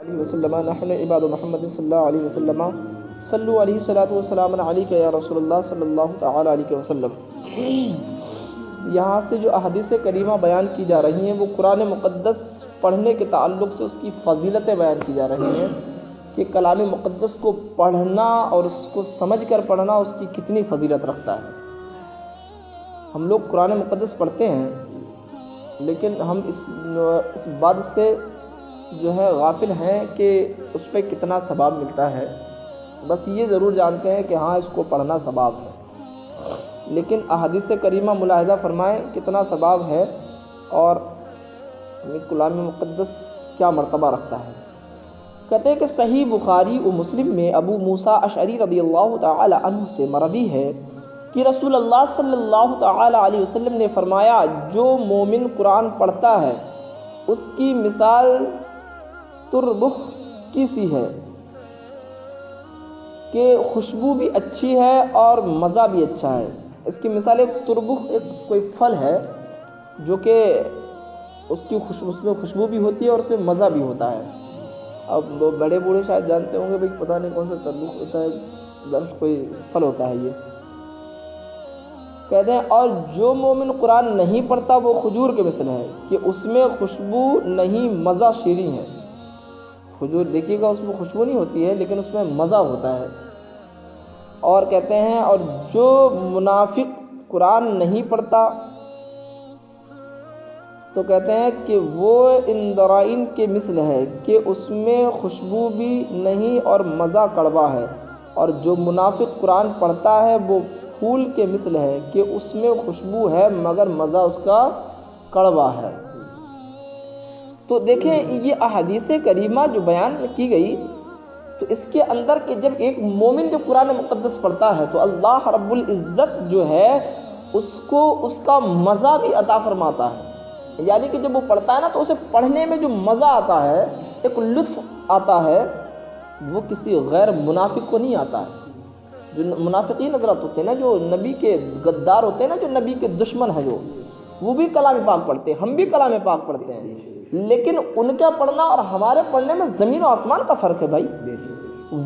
علیہ وسلم نحن عباد محمد صلی اللہ علیہ وسلم صلو علیہ الصلاۃ والسلام علیک یا رسول اللہ صلی اللہ تعالی علیہ وسلم۔ یہاں سے جو احادیث کریمہ بیان کی جا رہی ہیں وہ قرآن مقدس پڑھنے کے تعلق سے اس کی فضیلتیں بیان کی جا رہی ہیں کہ کلام مقدس کو پڑھنا اور اس کو سمجھ کر پڑھنا اس کی کتنی فضیلت رکھتا ہے۔ ہم لوگ قرآن مقدس پڑھتے ہیں لیکن ہم اس بات سے جو ہے غافل ہیں کہ اس پہ کتنا ثواب ملتا ہے۔ بس یہ ضرور جانتے ہیں کہ ہاں اس کو پڑھنا ثواب ہے، لیکن احادیث کریمہ ملاحظہ فرمائیں کتنا ثواب ہے اور کلام مقدس کیا مرتبہ رکھتا ہے۔ کہتے ہیں کہ صحیح بخاری و مسلم میں ابو موسیٰ اشعری رضی اللہ تعالی عنہ سے مروی ہے کہ رسول اللہ صلی اللہ تعالی علیہ وسلم نے فرمایا، جو مومن قرآن پڑھتا ہے اس کی مثال تربخ کی سی ہے کہ خوشبو بھی اچھی ہے اور مزہ بھی اچھا ہے۔ اس کی مثال ایک تربخ ایک کوئی پھل ہے جو کہ اس میں خوشبو بھی ہوتی ہے اور اس میں مزہ بھی ہوتا ہے۔ اب بڑے بوڑھے شاید جانتے ہوں گے بھئی پتہ نہیں کون سا تربخ ہوتا ہے، کوئی پھل ہوتا ہے۔ یہ کہتے ہیں اور جو مومن قرآن نہیں پڑھتا وہ کھجور کے مثل ہے کہ اس میں خوشبو نہیں مزہ شیریں ہے۔ کھجور دیکھیے گا اس میں خوشبو نہیں ہوتی ہے لیکن اس میں مزہ ہوتا ہے۔ اور کہتے ہیں اور جو منافق قرآن نہیں پڑھتا تو کہتے ہیں کہ وہ اندرائن کے مثل ہے کہ اس میں خوشبو بھی نہیں اور مزہ کڑوا ہے۔ اور جو منافق قرآن پڑھتا ہے وہ پھول کے مثل ہے کہ اس میں خوشبو ہے مگر مزہ اس کا کڑوا ہے۔ تو دیکھیں یہ احادیث کریمہ جو بیان کی گئی تو اس کے اندر کہ جب ایک مومن جو قرآن مقدس پڑھتا ہے تو اللہ رب العزت جو ہے اس کو اس کا مزہ بھی عطا فرماتا ہے۔ یعنی کہ جب وہ پڑھتا ہے نا تو اسے پڑھنے میں جو مزہ آتا ہے، ایک لطف آتا ہے، وہ کسی غیر منافق کو نہیں آتا ہے۔ جو منافقین حضرات ہوتے ہیں نا، جو نبی کے غدار ہوتے ہیں نا، جو نبی کے دشمن ہیں، جو وہ بھی کلام پاک پڑھتے ہیں، ہم بھی کلام پاک پڑھتے ہیں، لیکن ان کا پڑھنا اور ہمارے پڑھنے میں زمین و آسمان کا فرق ہے بھائی۔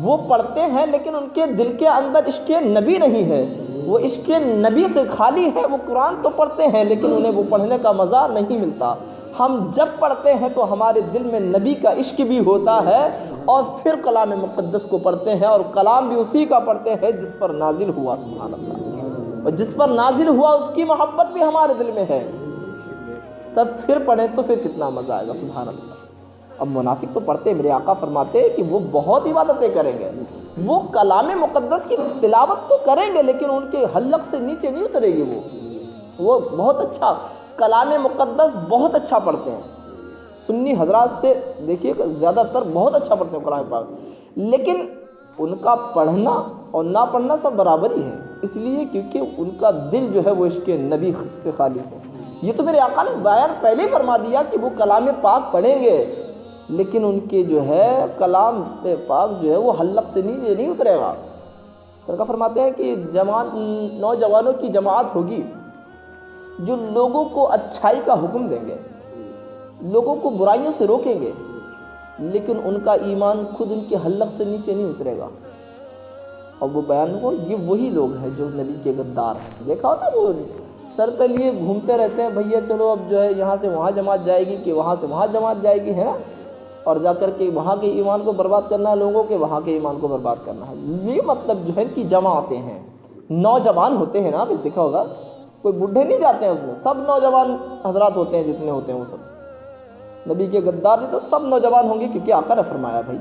وہ پڑھتے ہیں لیکن ان کے دل کے اندر عشق نبی نہیں ہے، وہ عشق نبی سے خالی ہے۔ وہ قرآن تو پڑھتے ہیں لیکن انہیں وہ پڑھنے کا مزہ نہیں ملتا۔ ہم جب پڑھتے ہیں تو ہمارے دل میں نبی کا عشق بھی ہوتا ہے اور پھر کلام مقدس کو پڑھتے ہیں، اور کلام بھی اسی کا پڑھتے ہیں جس پر نازل ہوا، سبحان اللہ، اور جس پر نازل ہوا اس کی محبت بھی ہمارے دل میں ہے، تب پھر پڑھیں تو پھر کتنا مزہ آئے گا، سبحان اللہ۔ اب منافق تو پڑھتے، میرے آقا فرماتے ہیں کہ وہ بہت عبادتیں کریں گے، وہ کلام مقدس کی تلاوت تو کریں گے لیکن ان کے حلق سے نیچے نہیں اترے گی۔ وہ بہت اچھا کلام مقدس بہت اچھا پڑھتے ہیں۔ سنی حضرات سے دیکھیے کہ زیادہ تر بہت اچھا پڑھتے ہیں قرآن پاک، لیکن ان کا پڑھنا اور نہ پڑھنا سب برابر ہی ہے، اس لیے کیونکہ ان کا دل جو ہے وہ عشق نبی سے خالی ہے۔ یہ تو میرے آقا نے بیان پہلے ہی فرما دیا کہ وہ کلام پاک پڑھیں گے لیکن ان کے جو ہے کلام پاک جو ہے وہ حلق سے نیچے نہیں اترے گا۔ سرکار فرماتے ہیں کہ نوجوانوں کی جماعت ہوگی جو لوگوں کو اچھائی کا حکم دیں گے، لوگوں کو برائیوں سے روکیں گے، لیکن ان کا ایمان خود ان کے حلق سے نیچے نہیں اترے گا۔ اور وہ بیان کو یہ وہی لوگ ہیں جو نبی کے غدار ہیں۔ دیکھا ہوتا وہ سر پہ لیے گھومتے رہتے ہیں، بھیا چلو اب جو ہے یہاں سے وہاں جماعت جائے گی کہ وہاں سے وہاں جماعت جائے گی، ہے نا، اور جا کر کے وہاں کے ایمان کو برباد کرنا ہے لوگوں کے، وہاں کے ایمان کو برباد کرنا ہے۔ یہ مطلب جو ہے کہ جماعتیں ہیں، نوجوان ہوتے ہیں نا، آپ دیکھا ہوگا کوئی بڈھے نہیں جاتے ہیں اس میں، سب نوجوان حضرات ہوتے ہیں، جتنے ہوتے ہیں وہ سب نبی کے غدار تو سب نوجوان ہوں گے، کیونکہ آقا نے فرمایا بھائی،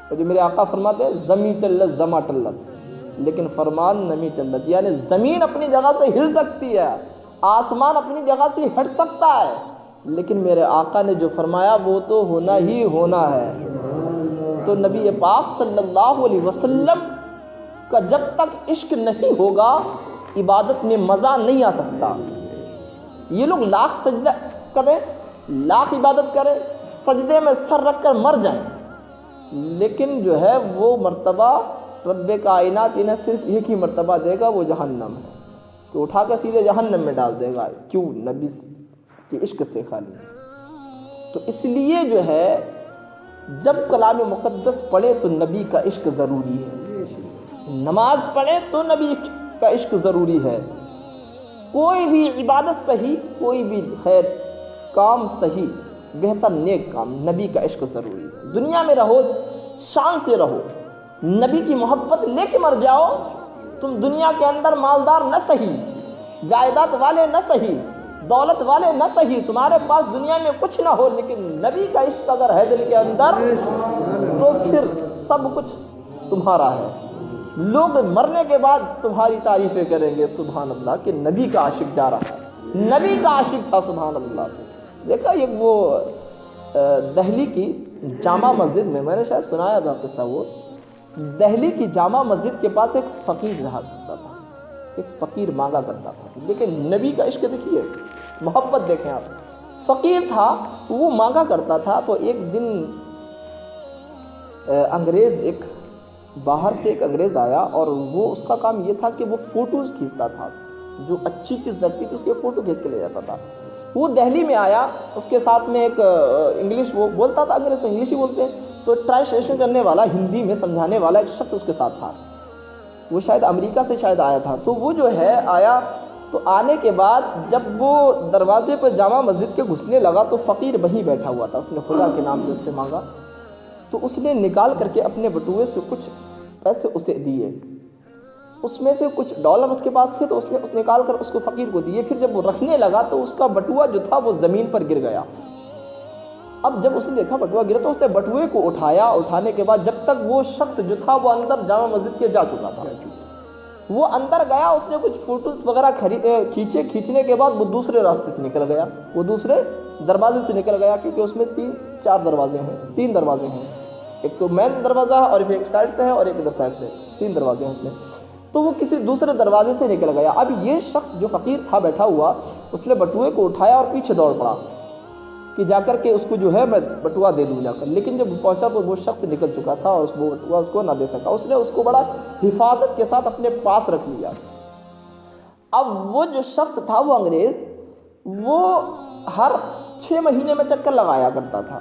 اور جو میرے آقا فرماتے ہیں زمیں ٹلت زماں ٹلت لیکن فرمان نمی ٹلت، یعنی زمین اپنی جگہ سے ہل سکتی ہے، آسمان اپنی جگہ سے ہٹ سکتا ہے، لیکن میرے آقا نے جو فرمایا وہ تو ہونا ہی ہونا ہے۔ تو نبی پاک صلی اللہ علیہ وسلم کا جب تک عشق نہیں ہوگا عبادت میں مزہ نہیں آ سکتا۔ یہ لوگ لاکھ سجدہ کریں، لاکھ عبادت کریں، سجدے میں سر رکھ کر مر جائیں، لیکن جو ہے وہ مرتبہ رب کائنات انہیں صرف ایک ہی مرتبہ دے گا، وہ جہنم ہے، کہ اٹھا کے سیدھے جہنم میں ڈال دے گا۔ کیوں؟ نبی کے عشق سے خالی۔ تو اس لیے جو ہے جب کلام مقدس پڑھے تو نبی کا عشق ضروری ہے، نماز پڑھے تو نبی کا عشق ضروری ہے، کوئی بھی عبادت صحیح، کوئی بھی خیر کام صحیح، بہتر نیک کام، نبی کا عشق ضروری ہے۔ دنیا میں رہو شان سے رہو، نبی کی محبت لے کے مر جاؤ۔ تم دنیا کے اندر مالدار نہ صحیح، جائیداد والے نہ صحیح، دولت والے نہ صحیح، تمہارے پاس دنیا میں کچھ نہ ہو، لیکن نبی کا عشق اگر ہے دل کے اندر تو پھر سب کچھ تمہارا ہے۔ لوگ مرنے کے بعد تمہاری تعریفیں کریں گے، سبحان اللہ، کہ نبی کا عاشق جا رہا ہے، نبی کا عاشق تھا، سبحان اللہ۔ دیکھا ایک وہ دہلی کی جامع مسجد میں نے شاید سنایا تھا قصہ، وہ دہلی کی جامع مسجد کے پاس ایک فقیر رہا کرتا تھا، ایک فقیر مانگا کرتا تھا، لیکن نبی کا عشق دیکھیے، محبت دیکھیں آپ۔ فقیر تھا، وہ مانگا کرتا تھا، تو ایک دن انگریز، ایک باہر سے ایک انگریز آیا، اور وہ اس کا کام یہ تھا کہ وہ فوٹوز کھینچتا تھا، جو اچھی چیز لگتی تھی اس کے فوٹو کھینچ کے لے جاتا تھا۔ وہ دہلی میں آیا، اس کے ساتھ میں ایک انگلش وہ بولتا تھا، انگریز تو انگلش ہی بولتے ہیں، تو ٹرانسلیشن کرنے والا، ہندی میں سمجھانے والا ایک شخص اس کے ساتھ تھا، وہ شاید امریکہ سے شاید آیا تھا۔ تو وہ جو ہے آیا، تو آنے کے بعد جب وہ دروازے پہ جامع مسجد کے گھسنے لگا تو فقیر وہیں بیٹھا ہوا تھا، اس نے خدا کے نام پہ اس سے مانگا، تو اس نے نکال کر کے اپنے بٹوے سے کچھ پیسے اسے دیے، اس میں سے کچھ ڈالر اس کے پاس تھے، تو اس نے نکال کر اس کو فقیر کو دیے۔ پھر جب وہ رکھنے لگا تو اس کا بٹوا جو تھا وہ زمین پر گر گیا۔ اب جب اس نے دیکھا بٹوا گرا تو اس نے بٹوے کو اٹھایا، اٹھانے کے بعد جب تک وہ شخص جو تھا وہ اندر جامع مسجد کے جا چکا تھا، وہ اندر گیا، اس نے کچھ فوٹو وغیرہ کھینچنے کے بعد وہ دوسرے راستے سے نکل گیا، وہ دوسرے دروازے سے نکل گیا، کیونکہ اس میں تین دروازے ہیں، ایک تو مین دروازہ ہے اور ایک سائڈ سے ہے اور ایک ادھر سائڈ سے، 3 دروازے ہیں اس میں، تو وہ کسی دوسرے دروازے سے نکل گیا۔ اب یہ شخص جو فقیر تھا بیٹھا ہوا، اس نے بٹوے کو اٹھایا اور پیچھے دوڑ پڑا کہ جا کر کے اس کو جو ہے میں بٹوا دے دوں جا کر، لیکن جب پہنچا تو وہ شخص نکل چکا تھا اور وہ بٹوا اس کو نہ دے سکا، اس نے اس کو بڑا حفاظت کے ساتھ اپنے پاس رکھ لیا۔ اب وہ جو شخص تھا وہ انگریز، وہ ہر 6 مہینے میں چکر لگایا کرتا تھا،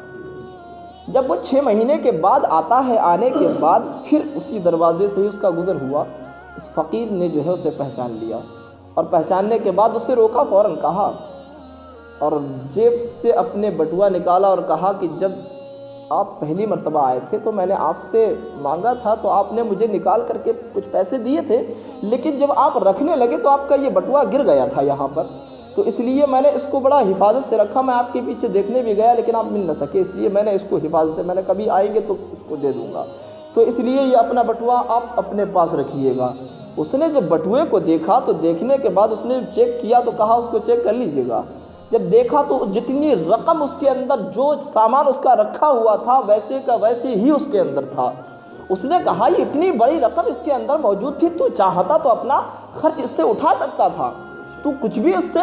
جب وہ 6 مہینے کے بعد آتا ہے، آنے کے بعد پھر اسی دروازے سے ہی اس کا گزر ہوا، اس فقیر نے جو ہے اسے پہچان لیا، اور پہچاننے کے بعد اسے روکا، فوراً کہا، اور جیب سے اپنے بٹوا نکالا اور کہا کہ جب آپ پہلی مرتبہ آئے تھے تو میں نے آپ سے مانگا تھا، تو آپ نے مجھے نکال کر کے کچھ پیسے دیے تھے، لیکن جب آپ رکھنے لگے تو آپ کا یہ بٹوا گر گیا تھا یہاں پر، تو اس لیے میں نے اس کو بڑا حفاظت سے رکھا، میں آپ کے پیچھے دیکھنے بھی گیا لیکن آپ مل نہ سکے، اس لیے میں نے اس کو حفاظت سے، میں نے کبھی آئیں گے تو اس کو دے دوں گا، تو اس لیے یہ اپنا بٹوا آپ اپنے پاس رکھیے گا۔ اس نے جب بٹوے کو دیکھا تو دیکھنے کے بعد اس نے چیک کیا، تو کہا اس کو چیک کر لیجئے گا، جب دیکھا تو جتنی رقم اس کے اندر، جو سامان اس کا رکھا ہوا تھا ویسے کا ویسے ہی اس کے اندر تھا۔ اس نے کہا یہ اتنی بڑی رقم اس کے اندر موجود تھی، تو چاہتا تو اپنا خرچ اس سے اٹھا سکتا تھا، تو کچھ بھی اس سے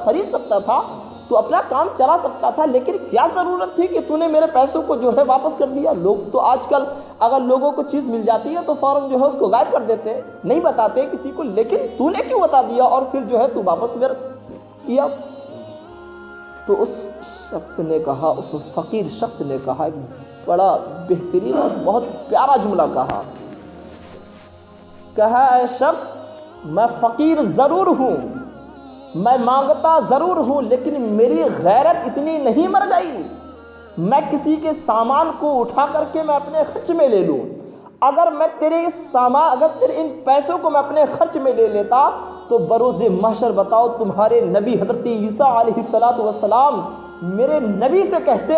خرید سکتا تھا، تو اپنا کام چلا سکتا تھا، لیکن کیا ضرورت تھی کہ تو نے میرے پیسوں کو جو ہے واپس کر دیا؟ لوگ تو آج کل اگر لوگوں کو چیز مل جاتی ہے تو فوراً جو ہے اس کو غائب کر دیتے ہیں، نہیں بتاتے کسی کو، لیکن تو نے کیوں بتا دیا اور پھر جو ہے تو واپس میرا کیا؟ تو اس شخص نے کہا، اس فقیر شخص نے کہا، ایک بڑا بہترین اور بہت پیارا جملہ کہا، اے شخص میں فقیر ضرور ہوں، میں مانگتا ضرور ہوں، لیکن میری غیرت اتنی نہیں مر گئی، میں کسی کے سامان کو اٹھا کر کے میں اپنے خرچ میں لے لوں، اگر میں تیرے ان پیسوں کو میں اپنے خرچ میں لے لیتا تو بروز محشر بتاؤ تمہارے نبی حضرت عیسیٰ علیہ السلام میرے نبی سے کہتے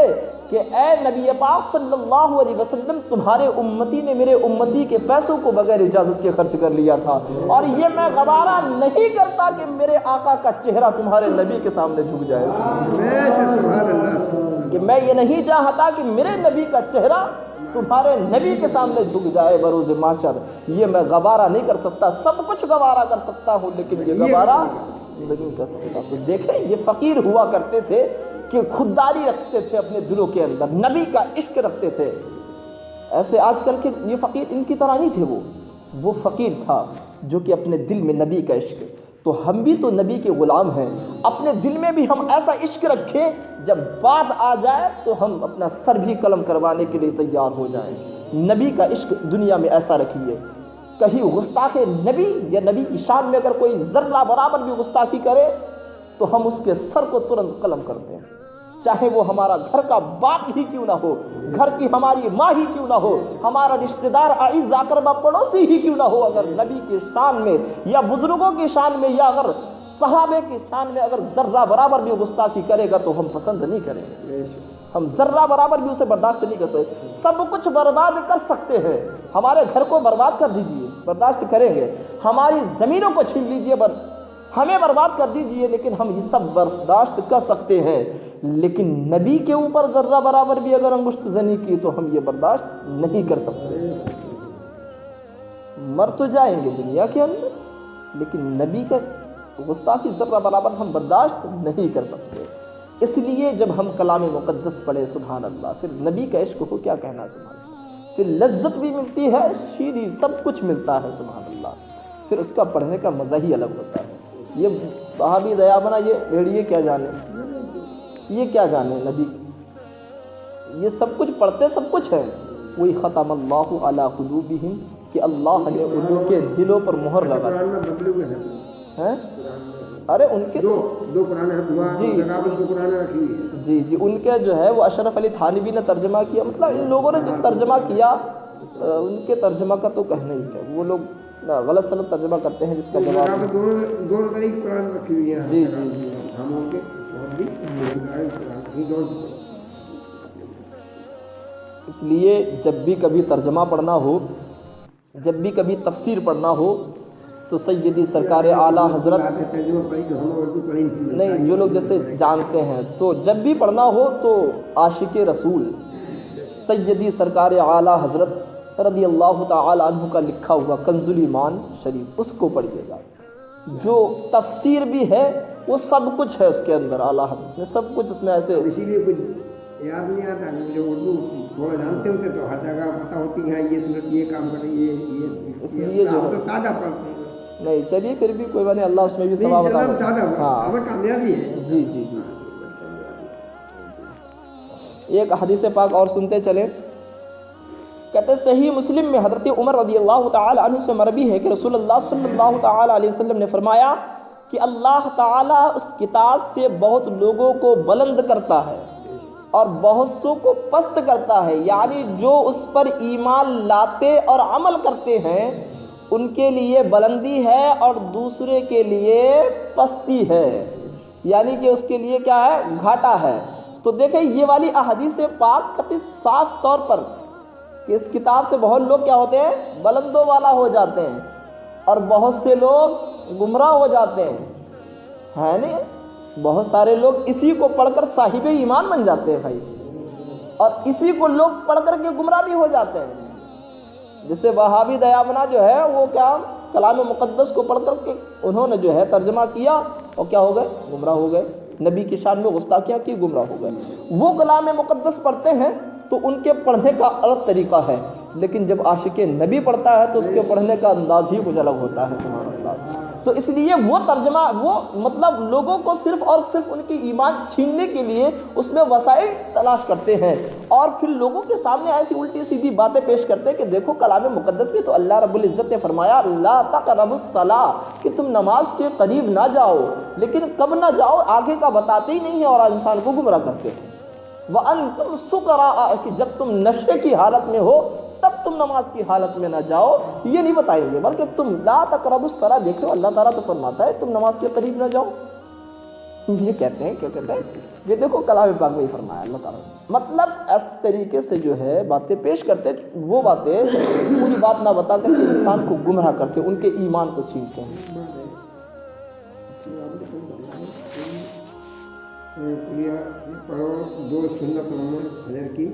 کہ اے نبی پاک صلی اللہ علیہ وسلم، تمہارے امتی نے میرے امتی کے پیسوں کو بغیر اجازت کے خرچ کر لیا تھا، اور یہ میں گوارا نہیں کرتا کہ میرے آقا کا چہرہ تمہارے نبی کے سامنے جھک جائے، کہ میں یہ نہیں چاہتا کہ میرے نبی کا چہرہ تمہارے نبی کے سامنے جھک جائے بروز محشر، یہ میں گوارا نہیں کر سکتا، سب کچھ گوارا کر سکتا ہوں لیکن یہ گوارا نہیں کر سکتا۔ تو دیکھیں یہ فقیر ہوا کرتے تھے کہ خودداری رکھتے تھے اپنے دلوں کے اندر، نبی کا عشق رکھتے تھے۔ ایسے آج کل کے یہ فقیر ان کی طرح نہیں تھے، وہ فقیر تھا جو کہ اپنے دل میں نبی کا عشق تو ہم بھی تو نبی کے غلام ہیں، اپنے دل میں بھی ہم ایسا عشق رکھیں جب بات آ جائے تو ہم اپنا سر بھی قلم کروانے کے لیے تیار ہو جائیں۔ نبی کا عشق دنیا میں ایسا رکھیے، کہیں گستاخ نبی یا نبی کی شان میں اگر کوئی ذرہ برابر بھی گستاخی کرے تو ہم اس کے سر کو ترنت قلم کرتے ہیں، چاہے وہ ہمارا گھر کا باپ ہی کیوں نہ ہو، گھر کی ہماری ماں ہی کیوں نہ ہو، ہمارا رشتہ دار اعز اقربا پڑوسی ہی کیوں نہ ہو، اگر نبی کی شان میں یا بزرگوں کی شان میں یا اگر صحابہ کی شان میں اگر ذرہ برابر بھی گستاخی کرے گا تو ہم پسند نہیں کریں گے، ہم ذرہ برابر بھی اسے برداشت نہیں کر سکتے۔ سب کچھ برباد کر سکتے ہیں، ہمارے گھر کو برباد کر دیجئے، برداشت کریں گے، ہماری زمینوں کو چھین لیجئے، ہمیں برباد کر دیجئے، لیکن ہم یہ سب برداشت کر سکتے ہیں، لیکن نبی کے اوپر ذرہ برابر بھی اگر انگشت زنی کی تو ہم یہ برداشت نہیں کر سکتے۔ مر تو جائیں گے دنیا کے اندر، لیکن نبی کا گستاخی ذرہ برابر ہم برداشت نہیں کر سکتے۔ اس لیے جب ہم کلام مقدس پڑھیں سبحان اللہ، پھر نبی کا عشق کو کیا کہنا سبحان اللہ، پھر لذت بھی ملتی ہے، شیریں سب کچھ ملتا ہے سبحان اللہ، پھر اس کا پڑھنے کا مزہ ہی الگ ہوتا ہے۔ یہ وہابی دیابنا یہ بھیڑیے کیا جانے، یہ کیا جانے نبی، یہ سب کچھ پڑھتے سب کچھ ہے، وہی ختم اللہ علی قلوبہم کہ اللہ نے ان کے دلوں پر مہر لگا ہے۔ ارے ان کے دو قرآن جی ان کے جو ہے وہ اشرف علی تھانوی نے ترجمہ کیا، مطلب ان لوگوں نے جو ترجمہ کیا ان کے ترجمہ کا تو کہنا ہی کیا، وہ لوگ غلط سلط ترجمہ کرتے ہیں جس کا جواب دونوں طریق قرآن رکھی ہوئی ہے۔ جی ہم ان کے اس لیے جب بھی کبھی ترجمہ پڑھنا ہو، جب بھی کبھی تفسیر پڑھنا ہو تو سیدی سرکار اعلیٰ حضرت نہیں، جو لوگ جیسے جانتے ہیں تو جب بھی پڑھنا ہو تو عاشق رسول سیدی سرکار اعلیٰ حضرت رضی اللہ تعالی عنہ کا لکھا ہوا کنز الایمان شریف اس کو پڑھیے گا، جو تفسیر بھی ہے وہ سب کچھ ہے اس کے اندر، اعلیٰ حضرت نے سب کچھ اس میں ایسے، اسی لیے کچھ یاد نہیں آتا، جو اردو تھوڑا جانتے ہوتے تو ہر جگہ پتہ ہوتی ہے یہ صورت یہ کام کریں، یہ اس لیے جو تو سادہ پڑھتے ہیں۔ نہیں چلیے پھر بھی کوئی بات نہیں، اللہ اس میں بھی ثواب عطا کرے۔ ہاں کامیابی ہے۔ جی ایک حدیث پاک اور سنتے چلیں، کہتے صحیح مسلم میں حضرت عمر رضی اللہ تعالی عنہ سے مروی ہے کہ رسول اللہ صلی اللہ تعالی علیہ وسلم نے فرمایا کہ اللہ تعالیٰ اس کتاب سے بہت لوگوں کو بلند کرتا ہے اور بہت سو کو پست کرتا ہے، یعنی جو اس پر ایمان لاتے اور عمل کرتے ہیں ان کے لیے بلندی ہے اور دوسرے کے لیے پستی ہے، یعنی کہ اس کے لیے کیا ہے، گھاٹا ہے۔ تو دیکھیں یہ والی احادیث پاک کتنی صاف طور پر کہ اس کتاب سے بہت لوگ کیا ہوتے ہیں، بلندوں والا ہو جاتے ہیں اور بہت سے لوگ گمراہ ہو جاتے ہیں، ہے نہیں؟ بہت سارے لوگ اسی کو پڑھ کر صاحب ایمان بن جاتے ہیں بھائی، اور اسی کو لوگ پڑھ کر کے گمراہ بھی ہو جاتے ہیں۔ جسے وہابی دیابنا جو ہے وہ کیا کلام مقدس کو پڑھ کر کے انہوں نے جو ہے ترجمہ کیا اور کیا ہو گئے، گمراہ ہو گئے، نبی کی شان میں گستاخیاں کی، گمراہ ہو گئے۔ وہ کلام مقدس پڑھتے ہیں تو ان کے پڑھنے کا الگ طریقہ ہے، لیکن جب عاشق نبی پڑھتا ہے تو اس کے پڑھنے کا انداز ہی کچھ الگ ہوتا ہے سبحان اللہ۔ تو اس لیے وہ ترجمہ وہ مطلب لوگوں کو صرف اور صرف ان کی ایمان چھیننے کے لیے اس میں وسائل تلاش کرتے ہیں، اور پھر لوگوں کے سامنے ایسی الٹی سیدھی باتیں پیش کرتے ہیں کہ دیکھو کلام مقدس میں تو اللہ رب العزت نے فرمایا لا تقربوا الصلاۃ کہ تم نماز کے قریب نہ جاؤ، لیکن کب نہ جاؤ آگے کا بتاتے ہی نہیں ہے اور انسان کو گمراہ کرتے ہیں۔ وَأَنْتُمْ سُكَرَاء کہ جب تم نشے کی حالت میں ہو تب تم نماز کی حالت میں نہ جاؤ، یہ نہیں بتائیں گے، بلکہ تم لا تقربوا الصلاۃ، دیکھو اللہ تعالیٰ تو فرماتا ہے تم نماز کے قریب نہ جاؤ، یہ کہتے ہیں، کیا کہتے ہیں، یہ دیکھو کلام پاک میں ہی فرمایا اللہ تعالیٰ، مطلب اس طریقے سے جو ہے باتیں پیش کرتے، وہ باتیں پوری بات نہ بتا کر کے انسان کو گمراہ کرتے، ان کے ایمان کو چھینتے ہیں۔ پڑھو 2 سنت فجر کی۔